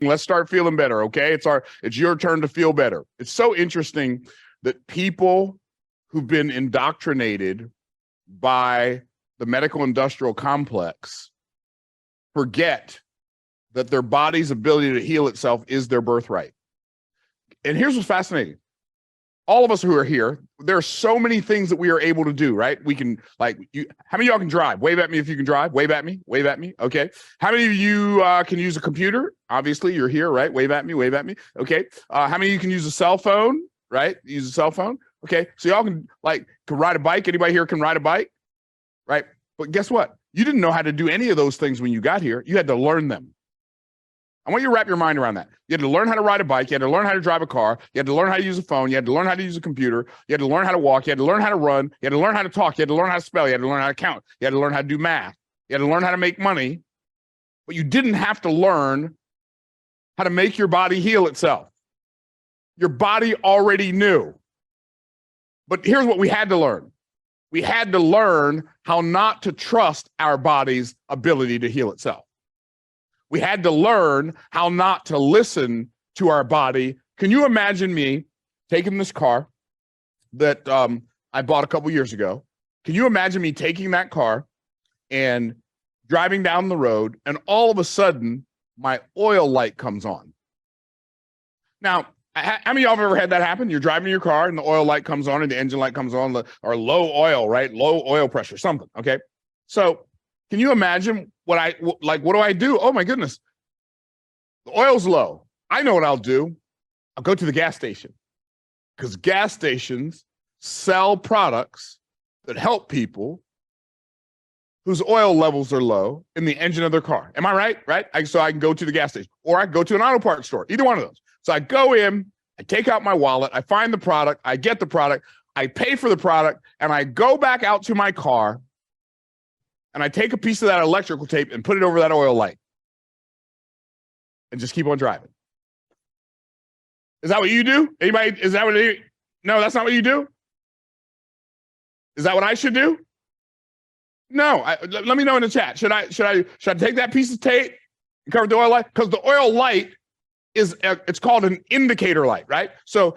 Let's start feeling better, okay? It's your turn to feel better. It's so interesting that people who've been indoctrinated by the medical industrial complex forget that their body's ability to heal itself is their birthright. And here's what's fascinating. All of us who are here, there are so many things that we are able to do, right? We can, how many of y'all can drive? Wave at me if you can drive. Wave at me. Wave at me. Okay. How many of you can use a computer? Obviously, you're here, right? Wave at me. Wave at me. Okay. How many of you can use a cell phone, right? Use a cell phone. Okay. So y'all can ride a bike. Anybody here can ride a bike, right? But guess what? You didn't know how to do any of those things when you got here. You had to learn them. I want you to wrap your mind around that. You had to learn how to ride a bike. You had to learn how to drive a car. You had to learn how to use a phone. You had to learn how to use a computer. You had to learn how to walk. You had to learn how to run. You had to learn how to talk. You had to learn how to spell. You had to learn how to count. You had to learn how to do math. You had to learn how to make money. But you didn't have to learn how to make your body heal itself. Your body already knew. But here's what we had to learn. We had to learn how not to trust our body's ability to heal itself. We had to learn how not to listen to our body. Can you imagine me taking this car that I bought a couple years ago? Can you imagine me taking that car and driving down the road, and all of a sudden, my oil light comes on? Now, how many of y'all have ever had that happen? You're driving your car, and the oil light comes on, and the engine light comes on, or low oil, right? Low oil pressure, something, okay? So can you imagine what do I do? Oh my goodness, the oil's low. I know what I'll do. I'll go to the gas station, because gas stations sell products that help people whose oil levels are low in the engine of their car. Am I right? Right? So I can go to the gas station, or I can go to an auto parts store, either one of those. So I go in, I take out my wallet, I find the product, I get the product, I pay for the product, and I go back out to my car, and I take a piece of that electrical tape and put it over that oil light and just keep on driving. Is that what you do? Anybody? Is that what you? No, that's not what you do. Is that what I should do? No. Let me know in the chat. Should I take that piece of tape and cover the oil light? Because the oil light it's called an indicator light, right? So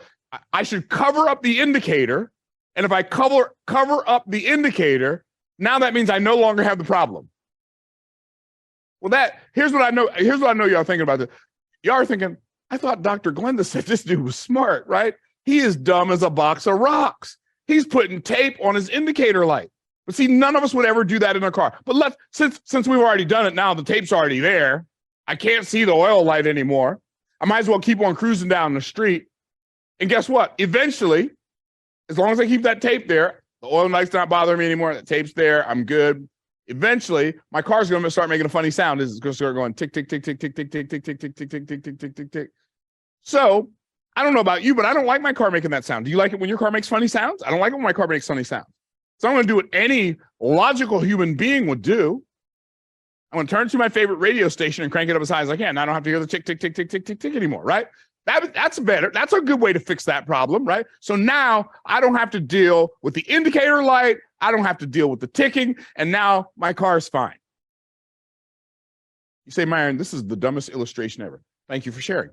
I should cover up the indicator, and if I cover up the indicator, now that means I no longer have the problem. Well, here's what I know y'all thinking about this. Y'all are thinking, I thought Dr. Glenda said this dude was smart, right? He is dumb as a box of rocks. He's putting tape on his indicator light. But see, none of us would ever do that in a car. But since we've already done it now, the tape's already there. I can't see the oil light anymore. I might as well keep on cruising down the street. And guess what? Eventually, as long as I keep that tape there, the oil light's not bothering me anymore. The tape's there. I'm good. Eventually, my car's going to start making a funny sound. It's going to start going tick, tick, tick, tick, tick, tick, tick, tick, tick, tick, tick, tick, tick, tick, tick, tick, tick. So I don't know about you, but I don't like my car making that sound. Do you like it when your car makes funny sounds? I don't like it when my car makes funny sounds. So I'm going to do what any logical human being would do. I'm going to turn to my favorite radio station and crank it up as high as I can. And I don't have to hear the tick, tick, tick, tick, tick, tick, tick anymore, right? That's better. That's a good way to fix that problem, right? So now I don't have to deal with the indicator light. I don't have to deal with the ticking. And now my car is fine. You say, Myron, this is the dumbest illustration ever. Thank you for sharing.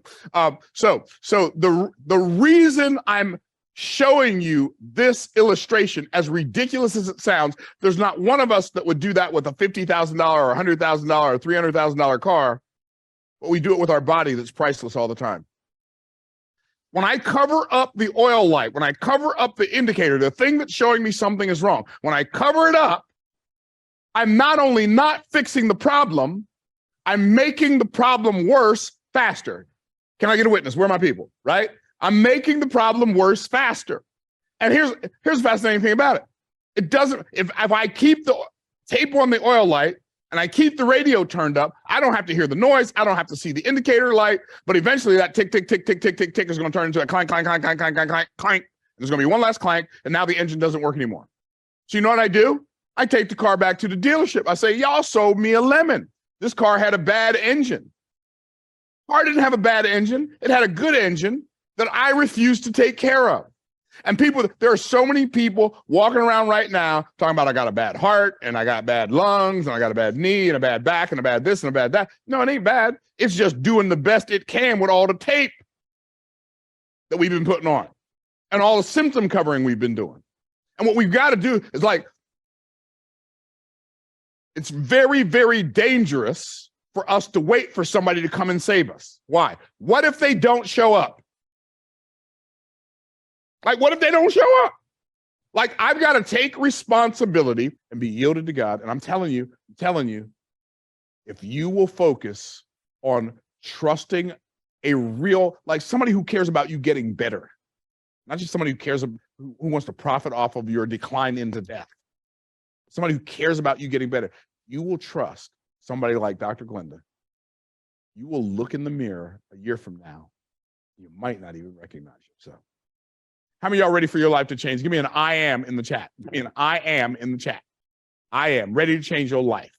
So the reason I'm showing you this illustration, as ridiculous as it sounds, there's not one of us that would do that with a $50,000 or $100,000 or $300,000 car, but we do it with our body that's priceless all the time. When I cover up the oil light, when I cover up the indicator, the thing that's showing me something is wrong, when I cover it up, I'm not only not fixing the problem, I'm making the problem worse faster. Can I get a witness? Where are my people, right? I'm making the problem worse faster. And here's the fascinating thing about it. It doesn't, if I keep the tape on the oil light and I keep the radio turned up, I don't have to hear the noise. I don't have to see the indicator light. But eventually that tick, tick, tick, tick, tick, tick, tick is going to turn into a clank, clank, clank, clank, clank, clank, clank, clank. There's going to be one last clank, and now the engine doesn't work anymore. So you know what I do? I take the car back to the dealership. I say, y'all sold me a lemon. This car had a bad engine. The car didn't have a bad engine. It had a good engine that I refused to take care of. And people, there are so many people walking around right now talking about I got a bad heart and I got bad lungs and I got a bad knee and a bad back and a bad this and a bad that. No, it ain't bad. It's just doing the best it can with all the tape that we've been putting on and all the symptom covering we've been doing. And what we've got to do is like, it's very, very dangerous for us to wait for somebody to come and save us. Why? What if they don't show up? Like, what if they don't show up? Like, I've got to take responsibility and be yielded to God. And I'm telling you, if you will focus on trusting a real, like somebody who cares about you getting better, not just somebody who cares, who wants to profit off of your decline into death, somebody who cares about you getting better, you will trust somebody like Dr. Glenda. You will look in the mirror a year from now. You might not even recognize yourself. How many of y'all ready for your life to change? Give me an I am in the chat. Give me an I am in the chat. I am ready to change your life.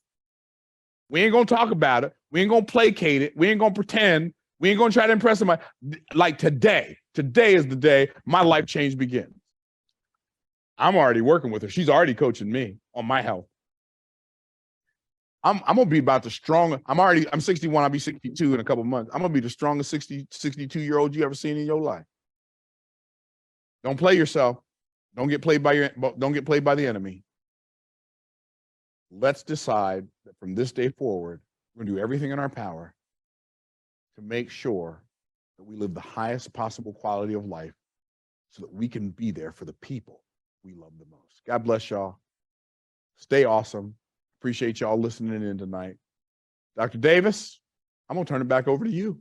We ain't going to talk about it. We ain't going to placate it. We ain't going to pretend. We ain't going to try to impress somebody. Like today is the day my life change begins. I'm already working with her. She's already coaching me on my health. I'm going to be about the strongest. I'm 61. I'll be 62 in a couple months. I'm going to be the strongest 62-year-old you ever seen in your life. Don't play yourself. Don't get played by the enemy. Let's decide that from this day forward, we're going to do everything in our power to make sure that we live the highest possible quality of life so that we can be there for the people we love the most. God bless y'all. Stay awesome. Appreciate y'all listening in tonight. Dr. Davis, I'm going to turn it back over to you.